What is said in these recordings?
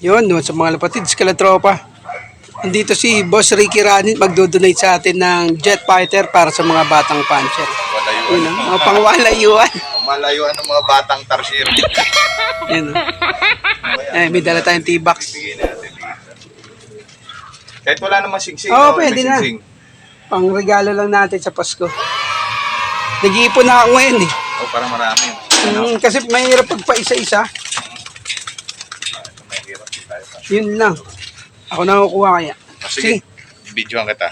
Yun, no, sa mga lapatids, kalatropa. Andito si Boss Ricky Ranit magdo-donate sa atin ng jet fighter para sa mga batang puncher. Walayuan. Yun, no? Mga pangwalayuan. Malayuan ng mga batang tarsier. Yun, no? May dala tayong T-box. Bigyan natin dito. Kahit wala namang singsing. Oo, no? pwede May na. singsing. Pang regalo lang natin sa Pasko. Nag-iipon na ako ngayon eh. Oh, parang marami. Kasi mahirap pag isa-isa. Mahirap tayo pa. Yun lang. Ako na kukuha kaya. Sige, videoan kita.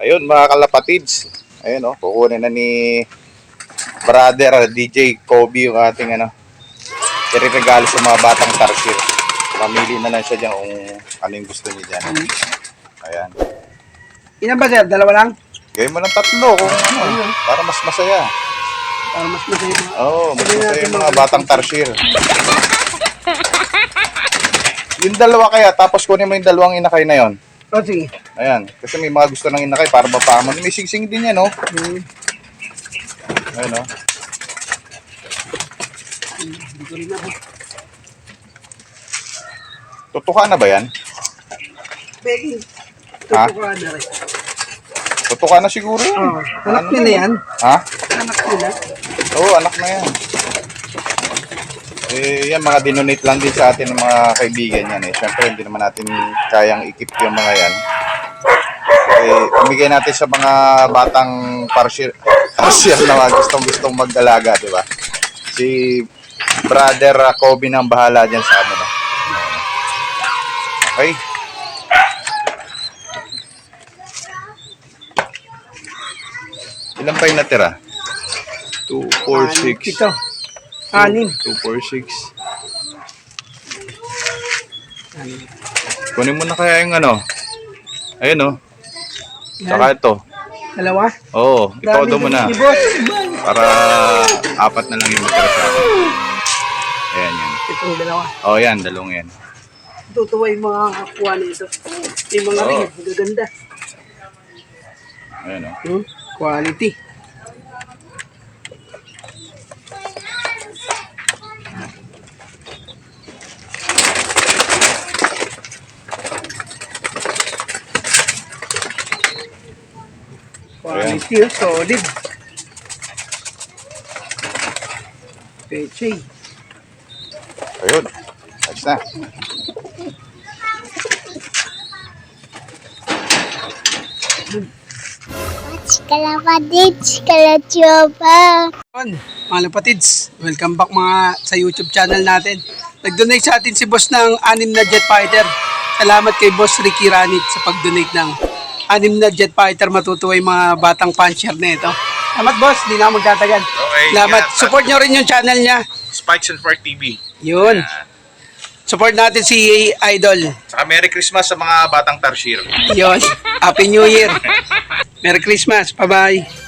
Ayun mga kalapatids. Ayun kukunin na ni brother DJ Kobe yung ating ireregalo sa mga batang tarsier. Mamili na lang siya dyan kung ano yung gusto niya dyan. Ayan. Ilan ba sir? Dalawa lang? Gawin mo ng 3 kung para mas masaya. Para mas masaya. Oo, mas masaya yung mga batang tarsier. Yung dalawa kaya, tapos kunin mo yung dalawang inakay na yon. O sige. Ayan, kasi may mga gusto ng inakay para mapamon. May singsing din yan, Ayan, Hindi ko rin ako. Tutuka na ba yan? Begging. Ha? Tutukuha na rin. Tutuka na siguro yan. Oh, anak nila yan. Ha? Anak nila. Oo, anak na yan. Yan mga dinonate lang din sa atin ng mga kaibigan yan Siyempre hindi naman natin kayang ikip yung mga yan. Pamigay natin sa mga batang parsier na gustong mag-alaga, di ba? Si brother Kobe nang bahala dyan sa amin. Okay. Ilan pa yung natira? 2, 4, 6. Ito. 6. 2, 4, 6. Kunin mo na kaya yung Ayun Saka ito. Dalawa? Oo, itodo mo na. Para 4 na lang yung matira sa akin. Ayan yan. Itong dalawa. Oo, yan. Dalawang yan. Tutuwa yung mga kuha nito. Yung mga ring. Gaganda. Ayan Quality. Quality, solid. Peche. Ayun. Ayos na. Kalapatids, kalatropa. Mga lapatids, welcome back sa YouTube channel natin. Nag-donate sa atin si boss ng 6 na jet fighter. Salamat kay boss Ricky Ranit sa pag-donate ng 6 na jet fighter. Matutuwa yung mga batang puncher na ito. Salamat boss, di na ako magtatagal. Okay, Salamat. Support nyo rin yung channel niya. Spikes and Fart TV. Yun. Support natin si Idol. Saka Merry Christmas sa mga batang tarsier. Yun. Happy New Year. Merry Christmas. Bye-bye.